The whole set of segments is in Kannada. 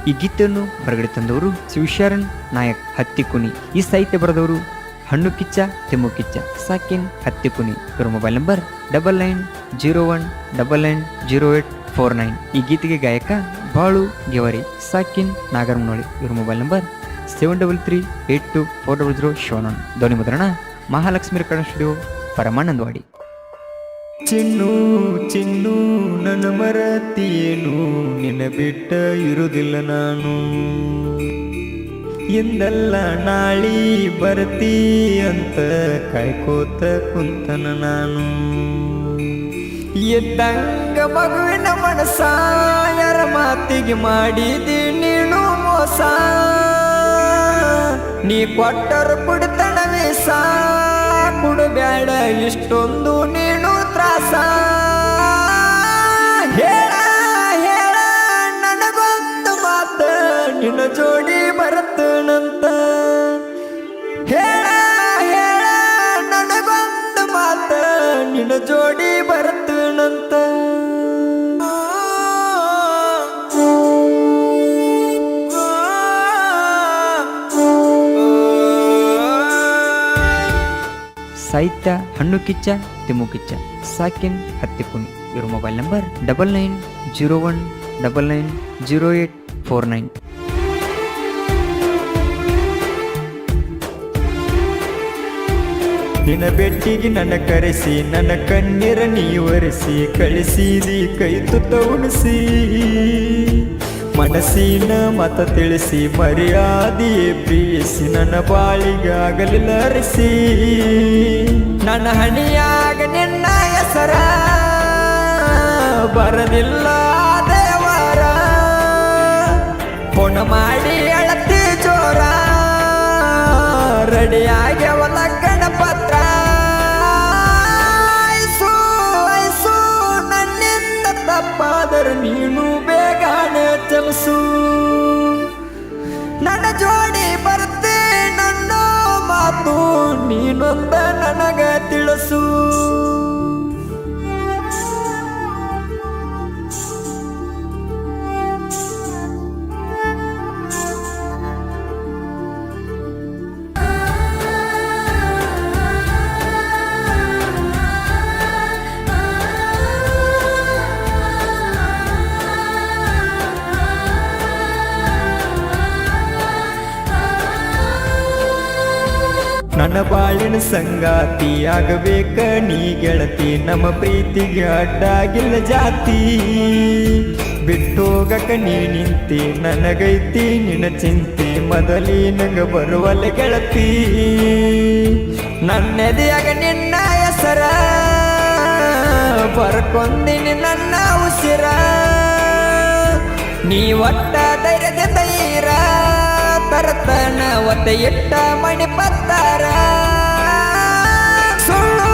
ಈ ಗೀತೆಯನ್ನು ಹೊರಗಡೆ ತಂದವರು ಶಿವಶರಣ್ ನಾಯಕ್ ಹತ್ತಿಕುನಿ. ಈ ಸಾಹಿತ್ಯ ಬರೆದವರು ಹಣ್ಣು ಕಿಚ್ಚ ತಿಮ್ಮು ಕಿಚ್ಚ ಸಾಕಿನ್ ಹತ್ತಿಕುನಿ. ಇವರ ಮೊಬೈಲ್ ನಂಬರ್ 9991990849. ಈ ಗೀತೆಗೆ ಗಾಯಕ ಬಾಳು ಗೆವರಿ ಸಾಕಿನ್ ನಾಗರಮನೋಳಿ. ಇವರ ಮೊಬೈಲ್ ನಂಬರ್ 7338240071. ಧ್ವನಿ ಮುದ್ರಣ ಮಹಾಲಕ್ಷ್ಮಿ ರೆಕಾರ್ಡಿಂಗ್ ಸ್ಟುಡಿಯೋ, ಪರಮಾನಂದವಾಡಿ. ಚಿನ್ನು ಚಿನ್ನು ನನ್ನ ಮರತಿಯೇನು, ನಿನ್ನ ಬಿಟ್ಟ ಇರುವುದಿಲ್ಲ ನಾನು. ಎಂದಲ್ಲ ನಾಳಿ ಬರ್ತೀ ಅಂತ ಕಾಯ್ಕೋತ ಕುಂತನ ನಾನು. ಎದ್ದಂಗ ಮಗುವಿನ ಮನಸ ಯಾರ ಮಾತಿಗೆ ಮಾಡಿದಿ ನೀನು ಮೋಸ. ನೀ ಕೊಟ್ಟರು ಕುಡ್ತನವೇ ಸಾ, ಕುಡಬ್ಯಾಡ ಇಷ್ಟೊಂದು ನೀನು ತ್ರಾಸ. ಹೇಳ ಹೇಳ ನನಗೊಂದು ಮಾತ, ನಿನ್ನ ಜೋಡಿ ಬರತ್ತನಂತ. ಹೇಳ ಹೇಳ ನನಗೊಂದು ಮಾತ, ನಿನ್ನ ಜೋಡಿ ಬರತ್ತನಂತ. ಸಾಹಿತ್ಯ ಹಣ್ಣು ಕಿಚ್ಚ ತಿಮ್ಮು ಕಿಚ್ಚ ಸಾಕಿನ್ ಹತ್ತಿಕುನಿ. ಇವರ ಮೊಬೈಲ್ ನಂಬರ್ 9901990849. ನಿನ್ನ ಬೆಟ್ಟಿಗೆ ನನ್ನ ಕರೆಸಿ, ನನ್ನ ಕಣ್ಣೀರ ನೀವರಿಸಿ, ಕಳಿಸಿದಿ ಕೈ ತುತ್ತ ಉಣಿಸಿ. ಮನಸ್ಸಿನ ಮತ ತಿಳಿಸಿ ಮರ್ಯಾದೆಯೇ ಪ್ರೀಸಿ, ನನ್ನ ಬಾಳಿಗಾಗಲಿಲ್ಲ ಅರಿಸಿ. ನನ್ನ ಹಣಿಯಾಗ ನಿನ್ನ ಹೆಸರ ಬರಲಿಲ್ಲ ದೇವರ. ಫೋನ್ ಮಾಡಿ ಅಳತಿ ಜೋರ, ರೆಡಿಯಾಗ್ಯವ ಲಗ್ನ ಪತ್ರ. ಐಸು ನನ್ನಿಂದ ತಪ್ಪಾದರೆ ನೀನು ಬೇಗನೆ ಚಮಸು. ನನ್ನ ಜೋಡಿ ಬರ್ತೆ ನನ್ನ ಮಾತು ನೀನೊಂದ ನನಗ ತಿಳಿಸು. ನನ್ನ ಬಾಳಿನ ಸಂಗಾತಿ ಆಗಬೇಕ ನೀ ಗೆಳತಿ, ನಮ್ಮ ಪ್ರೀತಿಗೆ ಅಡ್ಡಾಗಿಲ್ಲ ಜಾತಿ. ಬಿಟ್ಟೋಗಕ ನೀ ನಿಂತಿ ನನಗೈತಿ ನಿನ್ನ ಚಿಂತಿ, ಮೊದಲಿನಂಗ ಬರುವಲ್ಲ ಗೆಳತಿ. ನನ್ನೆದೆಯಾಗ ನಿನ್ನ ಹೆಸರ ಬರ್ಕೊಂದಿನಿ ನನ್ನ ಉಸಿರ. ನೀ ಒಟ್ಟ ಧೈರ್ಯದಿಂದ ಇರ, ತರತನ ಒತ್ತ ಇಟ್ಟ ಮಣಿ ಪತ್ತಾರ. ಸುಳ್ಳು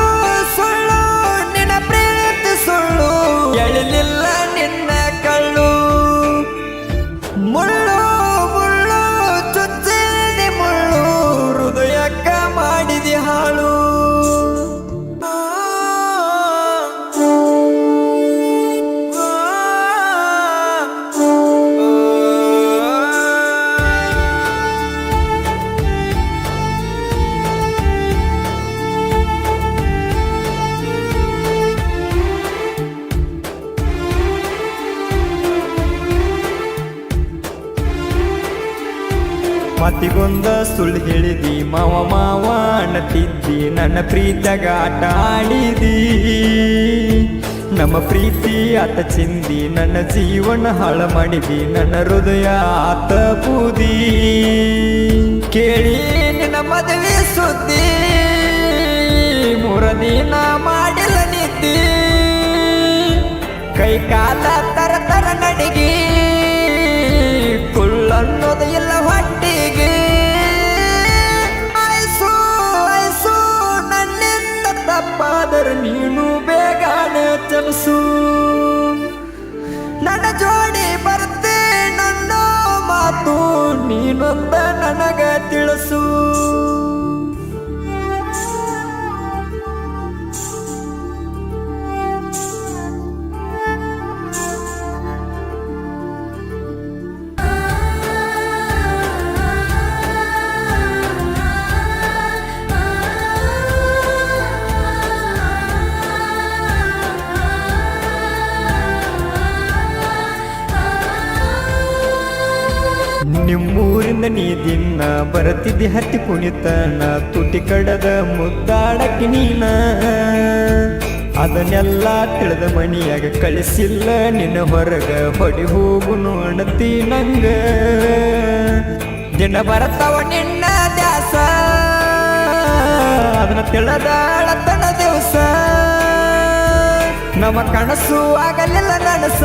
ಸುಳ್ಳು ನಿನ್ನ ಪ್ರೀತಿ ಸುಳ್ಳು, ಎಳಲಿಲ್ಲ ನಿನ್ನ ಕಳ್ಳು. ಮುಳ್ಳು ಮುಳ್ಳು ಚುಚ್ಚಿದಿ ಮುಳ್ಳು, ಹೃದಯಕ್ಕ ಮಾಡಿದಿ ಹಾಳು. ಮತಿಗೊಂದ ಸುಳ್ಳು ಹೇಳಿದಿ ಮಾವ ಮಾವ ಅನ್ನತಿದ್ದಿ, ನನ್ನ ಪ್ರೀತಿಯಾಗ ಆಟ ಆಡಿದಿ. ನಮ್ಮ ಪ್ರೀತಿ ಆತ ಚಿಂದಿ, ನನ್ನ ಜೀವನ ಹಾಳ ಮಾಡಿದಿ, ನನ್ನ ಹೃದಯ ಆತ ಬೂದಿ. ಕೇಳಿ ನಿನ್ನ ಮದುವೆ ಸುದ್ದಿ, 3 ದಿನ ಮಾಡಿಲ್ಲ ನಿದ್ದಿ. ಕೈ ಕಾಲ ತರ ತರ ನಡಿಗಿ, ಕುಳ್ಳನ್ನೋದು ಇಲ್ಲ ಹೊಟ್ಟಿಗೆ. ಐಸು ಐಸು ನನ್ನಿಂದ ತಪ್ಪಾದರೆ ನೀನು ಬೇಗನೆ ಚಮಸು. ನನ್ನ ಜೋಡಿ ಬರ್ತೆ ನನ್ನ ಮಾತು ನೀನೊಂದ ನನಗ ತಿಳಿಸು. ನಿಮ್ಮೂರಿಂದ ನೀ ದಿನ ಬರತಿದ್ದಿ ಹತ್ತಿ ಕುಣಿತನ ತುಟಿ ಕಡದ ಮುದ್ದಾಡಕ್ಕೆ ನೀನ ಅದನ್ನೆಲ್ಲ ತಿಳಿದ ಮಣಿಯಾಗ ಕಳಿಸಿಲ್ಲ ನಿನ್ನ ಹೊರಗ ಹೊಡಿ ಹೋಗು ನೋಡತಿ ನಂಗ ದಿನ ಬರತಾವ ನಿನ್ನ ದ್ಯಾಸ ಅದನ್ನ ತಿಳಿದಾಳತನ ದಿವಸ ನಮ್ಮ ಕನಸು ಆಗಲಿಲ್ಲ ನನಸ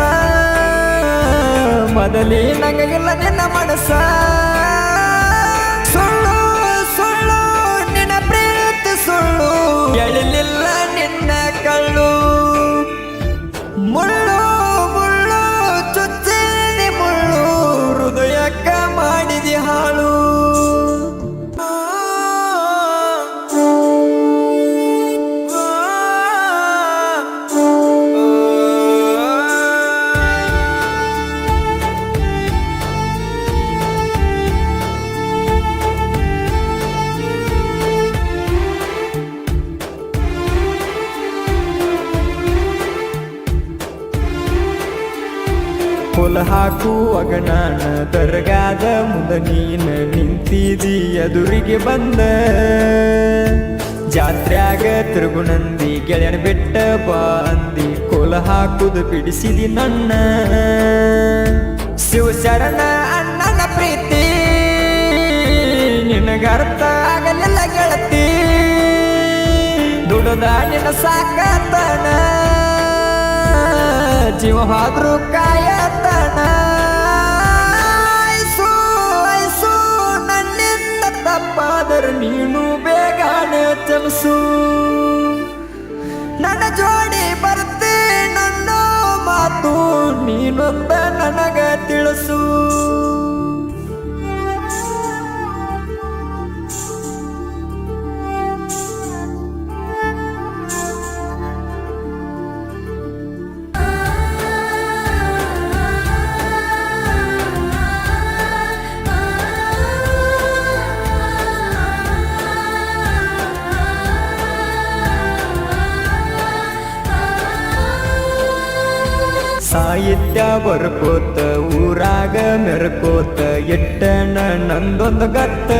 ಮೊದಲೇ ನಂಗಿಲ್ಲ ನಿನ್ನ ಮನಸ ಸುಳ್ಳು ಸುಳ್ಳು ನಿನ್ನ ಪ್ರೀತಿ ಸುಳ್ಳು ಎಳಿಲಿಲ್ಲ ನಿನ್ನ ಕಳ್ಳು ಮುಳ್ಳು ಮುಳ್ಳು ಚುಚ್ಚಿದಿ ಮುಳ್ಳು ಹೃದಯಕ್ಕ ಮಾಡಿದಿ ಹಾಳು ಹೊಲ ಹಾಕುವಾಗ ನಾನ ದರ್ಗಾದ ಮುಂದ ನೀನ ನಿಂತಿದಿ ಎದುರಿಗೆ ಬಂದ ಜಾತ್ರ್ಯಾಗ ತಿರುಗುನಂದಿ ಗೆಳೆಯನ ಬೆಟ್ಟ ಬಂದಿ ಕೋಲ ಹಾಕುದು ಬಿಡಿಸಿದಿ ನನ್ನ ಶಿವಶರಣ ಅಣ್ಣನ ಪ್ರೀತಿ ನಿನಗರ್ಥ ಆಗಲಿಲ್ಲ ಗೆಳತಿ ದುಡದ ನಿನ್ನ ಸಾಕತನ ಜೀವ ಹಾದ್ರು ಕಾಯತನ ಐಸು ನನ್ನಿಂದ ತಪ್ಪಾದರೂ ನೀನು ಬೇಗನೆ ಚಮಸು ನನ್ನ ಜೋಡಿ ಬರ್ತಿ ನನ್ನ ಮಾತು ನೀನೊಂದ ನನಗ ತಿಳಿಸು ಸಾಹಿತ್ಯ ಬರ್ಕೋತ ಊರಾಗ ಮೆರ್ಕೋತ ಎಟ್ಟಣ ನಂದೊಂದು ಗತ್ತ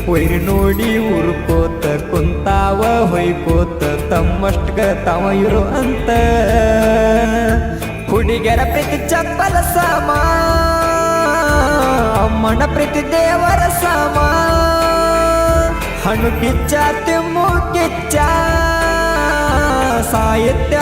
ವೈರಿ ನೋಡಿ ಉರ್ಕೋತ ಕುಂತಾವ ಹೊಯ್ಕೋತ ತಮ್ಮಷ್ಟಗ ತಾವ ಇರೋ ಅಂತ ಹುಡುಗರ ಪ್ರೀತಿ ಚಪ್ಪಲ ಸಮ ಅಮ್ಮನ ಪ್ರೀತಿ ದೇವರ ಸಮ ಹಣ್ಣು ಕಿಚ್ಚ ತಿಮ್ಮು ಕಿಚ್ಚ ಸಾಹಿತ್ಯ